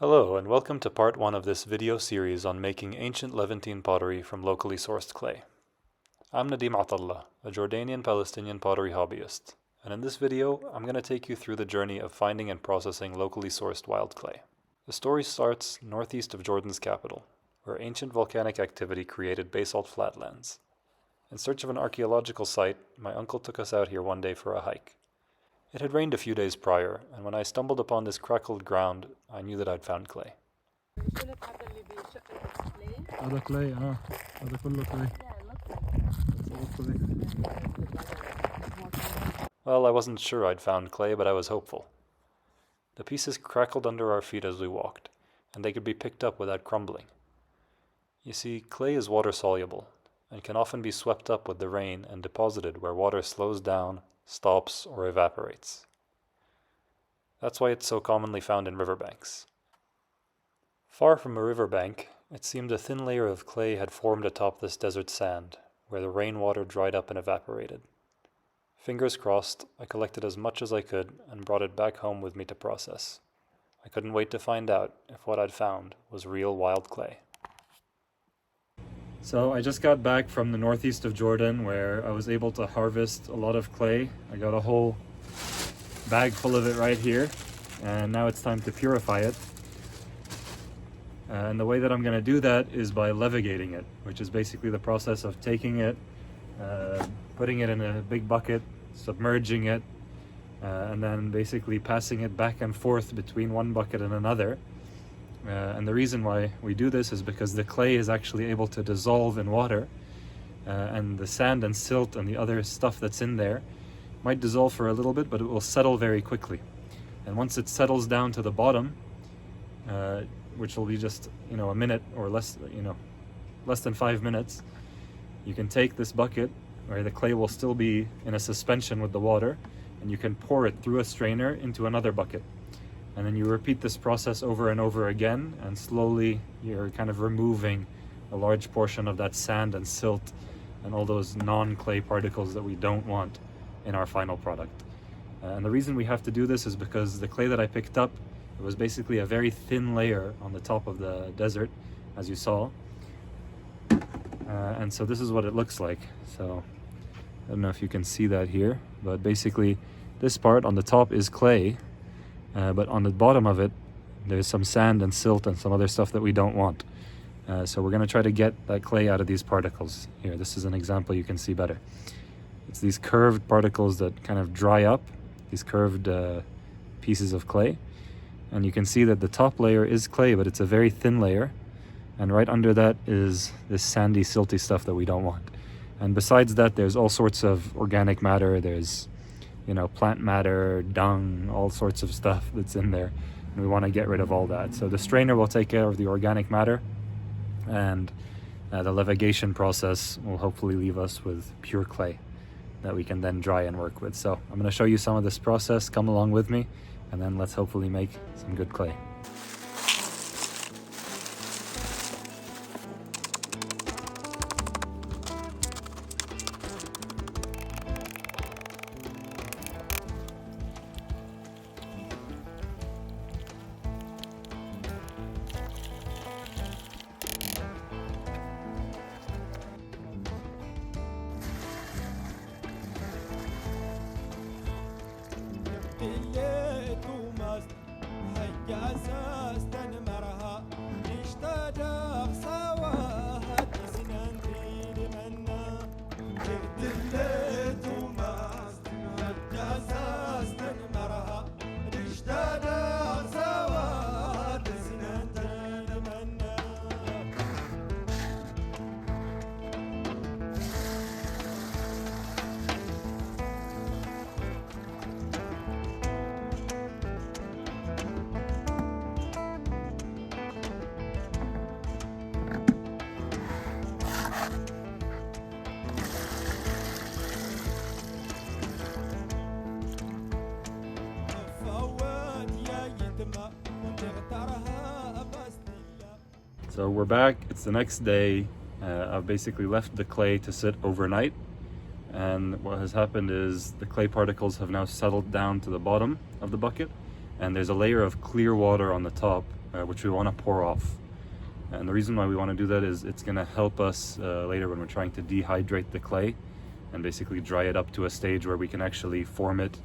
Hello, and welcome to part 1 of this video series on making ancient Levantine pottery from locally sourced clay. I'm Nadim Atallah, a Jordanian-Palestinian pottery hobbyist, and in this video I'm going to take you through the journey of finding and processing locally sourced wild clay. The story starts northeast of Jordan's capital, where ancient volcanic activity created basalt flatlands. In search of an archaeological site, my uncle took us out here one day for a hike. It had rained a few days prior, and when I stumbled upon this crackled ground, I knew that I'd found clay. هذا كلي هذا كله كلي. Well, I wasn't sure I'd found clay, but I was hopeful. The pieces crackled under our feet as we walked, and they could be picked up without crumbling. You see, clay is water-soluble, and can often be swept up with the rain and deposited where water slows down, stops, or evaporates. That's why it's so commonly found in riverbanks. Far from a riverbank, it seemed a thin layer of clay had formed atop this desert sand, where the rainwater dried up and evaporated. Fingers crossed, I collected as much as I could and brought it back home with me to process. I couldn't wait to find out if what I'd found was real wild clay. So I just got back from the northeast of Jordan, where I was able to harvest a lot of clay. I got a whole bag full of it right here, and now it's time to purify it. And the way that I'm going to do that is by levigating it, which is basically the process of taking it, putting it in a big bucket, submerging it, and then basically passing it back and forth between one bucket and another. And the reason why we do this is because the clay is actually able to dissolve in water, and the sand and silt and the other stuff that's in there might dissolve for a little bit, but it will settle very quickly. And once it settles down to the bottom, which will be just a minute or less, less than 5 minutes, you can take this bucket where the clay will still be in a suspension with the water, and you can pour it through a strainer into another bucket. And then you repeat this process over and over again, and slowly you're kind of removing a large portion of that sand and silt and all those non-clay particles that we don't want in our final product. And the reason we have to do this is because the clay that I picked up, it was basically a very thin layer on the top of the desert, as you saw. And so this is what it looks like. So I don't know if you can see that here, but basically this part on the top is clay. But on the bottom of it, there's some sand and silt and some other stuff that we don't want. So we're going to try to get that clay out of these particles. Here, this is an example you can see better. It's these curved particles that kind of dry up, these curved pieces of clay. And you can see that the top layer is clay, but it's a very thin layer. And right under that is this sandy, silty stuff that we don't want. And besides that, there's all sorts of organic matter. There's plant matter, dung, all sorts of stuff that's in there, and we want to get rid of all that. So the strainer will take care of the organic matter, and the levigation process will hopefully leave us with pure clay that we can then dry and work with. So I'm going to show you some of this process. Come along with me, and then let's hopefully make some good clay. So we're back. It's the next day. I've basically left the clay to sit overnight, and what has happened is the clay particles have now settled down to the bottom of the bucket, and there's a layer of clear water on the top which we want to pour off. And the reason why we want to do that is it's going to help us later when we're trying to dehydrate the clay and basically dry it up to a stage where we can actually form it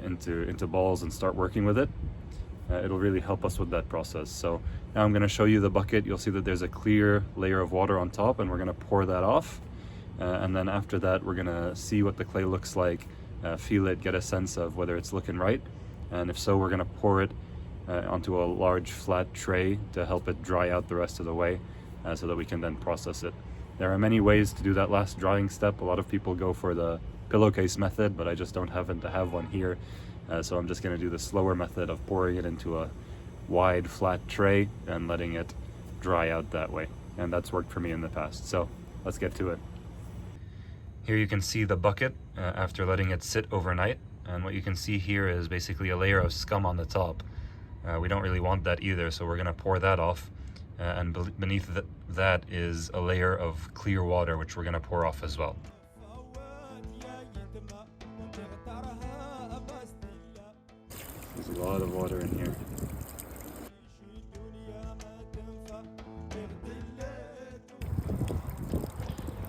into balls and start working with it. It'll really help us with that process. So now I'm going to show you the bucket. You'll see that there's a clear layer of water on top, and we're going to pour that off. And then after that, we're going to see what the clay looks like, feel it, get a sense of whether it's looking right. And if so, we're going to pour it onto a large flat tray to help it dry out the rest of the way so that we can then process it. There are many ways to do that last drying step. A lot of people go for the pillowcase method, but I just don't happen to have one here. So I'm just going to do the slower method of pouring it into a wide flat tray and letting it dry out that way. And that's worked for me in the past. So let's get to it. Here you can see the bucket after letting it sit overnight. And what you can see here is basically a layer of scum on the top. We don't really want that either, so we're going to pour that off. And beneath that is a layer of clear water, which we're going to pour off as well. There's a lot of water in here.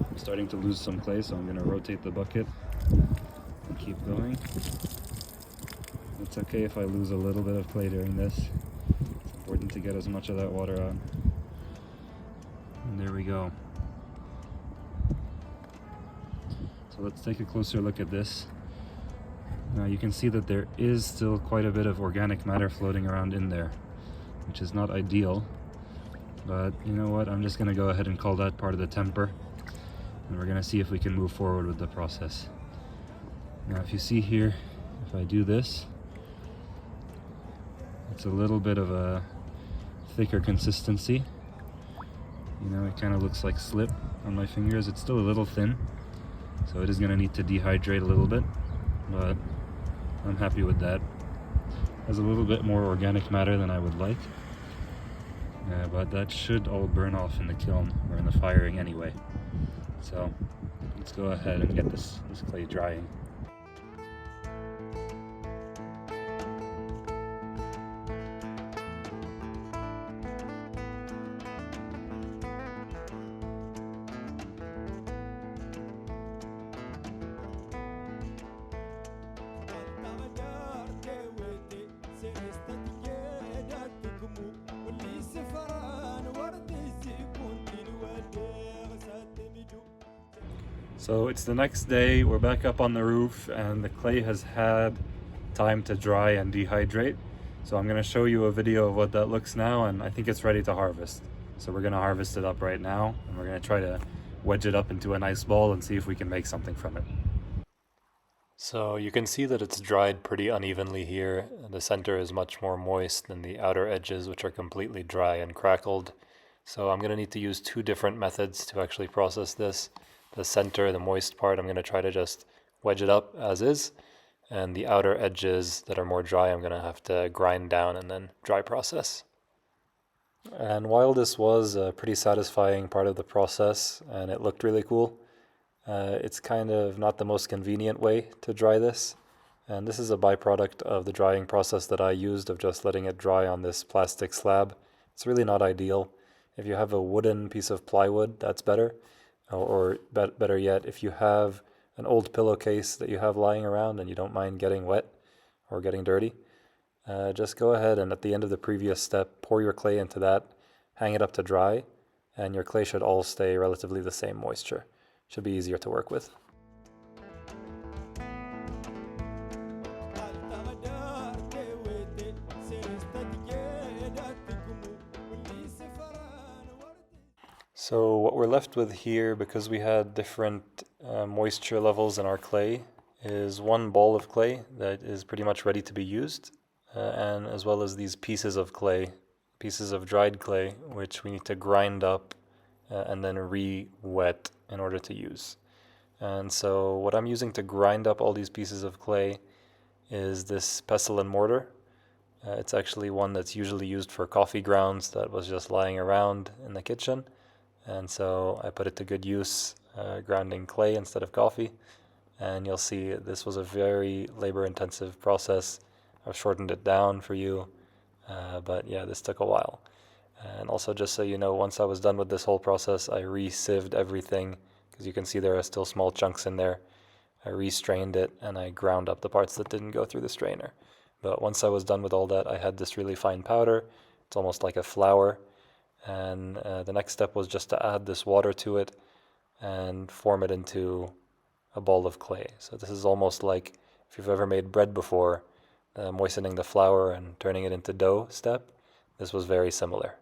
I'm starting to lose some clay, so I'm going to rotate the bucket and keep going. It's okay if I lose a little bit of clay during this. It's important to get as much of that water out. And there we go. So let's take a closer look at this. Now you can see that there is still quite a bit of organic matter floating around in there, which is not ideal. But you know what, I'm just going to go ahead and call that part of the temper. And we're going to see if we can move forward with the process. Now if you see here, if I do this, it's a little bit of a thicker consistency. You know, it kind of looks like slip on my fingers. It's still a little thin, so it is going to need to dehydrate a little bit, but I'm happy with that. Has a little bit more organic matter than I would like, but that should all burn off in the kiln or in the firing anyway. So let's go ahead and get this clay drying. So it's the next day, we're back up on the roof and the clay has had time to dry and dehydrate. So I'm going to show you a video of what that looks now, and I think it's ready to harvest. So we're going to harvest it up right now, and we're going to try to wedge it up into a nice ball and see if we can make something from it. So you can see that it's dried pretty unevenly here. The center is much more moist than the outer edges, which are completely dry and crackled. So I'm going to need to use two different methods to actually process this. The center, the moist part, I'm going to try to just wedge it up as is. And the outer edges that are more dry, I'm going to have to grind down and then dry process. And while this was a pretty satisfying part of the process and it looked really cool, it's kind of not the most convenient way to dry this. And this is a byproduct of the drying process that I used of just letting it dry on this plastic slab. It's really not ideal. If you have a wooden piece of plywood, that's better. Or better yet, if you have an old pillowcase that you have lying around and you don't mind getting wet or getting dirty, just go ahead and at the end of the previous step, pour your clay into that, hang it up to dry, and your clay should all stay relatively the same moisture. Should be easier to work with. So what we're left with here, because we had different moisture levels in our clay, is one ball of clay that is pretty much ready to be used, and as well as these pieces of clay, pieces of dried clay, which we need to grind up and then re-wet in order to use. And so what I'm using to grind up all these pieces of clay is this pestle and mortar. It's actually one that's usually used for coffee grounds that was just lying around in the kitchen. And so I put it to good use, grounding clay instead of coffee. And you'll see this was a very labor-intensive process. I've shortened it down for you. But yeah, this took a while. And also, just so you know, once I was done with this whole process, I re-sieved everything, because you can see there are still small chunks in there. I re-strained it and I ground up the parts that didn't go through the strainer. But once I was done with all that, I had this really fine powder. It's almost like a flour. And the next step was just to add this water to it and form it into a ball of clay. So this is almost like if you've ever made bread before, moistening the flour and turning it into dough step. This was very similar.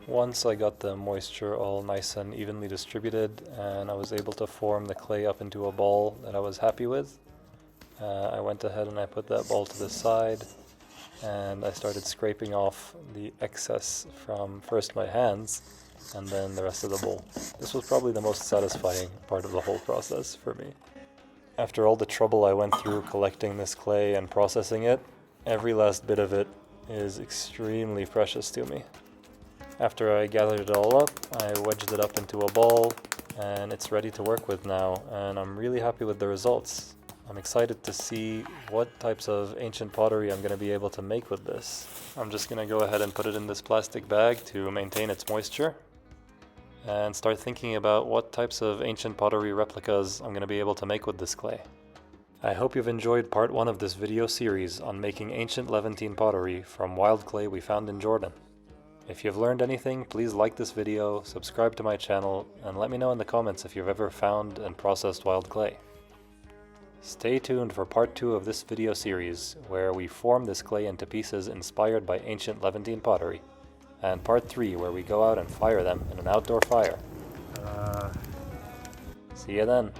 Once I got the moisture all nice and evenly distributed and I was able to form the clay up into a ball that I was happy with, I went ahead and I put that ball to the side and I started scraping off the excess from first my hands and then the rest of the bowl. This was probably the most satisfying part of the whole process for me. After all the trouble I went through collecting this clay and processing it, every last bit of it is extremely precious to me. After I gathered it all up, I wedged it up into a ball and it's ready to work with now, and I'm really happy with the results. I'm excited to see what types of ancient pottery I'm going to be able to make with this. I'm just going to go ahead and put it in this plastic bag to maintain its moisture and start thinking about what types of ancient pottery replicas I'm going to be able to make with this clay. I hope you've enjoyed part 1 of this video series on making ancient Levantine pottery from wild clay we found in Jordan. If you've learned anything, please like this video, subscribe to my channel, and let me know in the comments if you've ever found and processed wild clay. Stay tuned for part 2 of this video series, where we form this clay into pieces inspired by ancient Levantine pottery, and part 3 where we go out and fire them in an outdoor fire. See you then!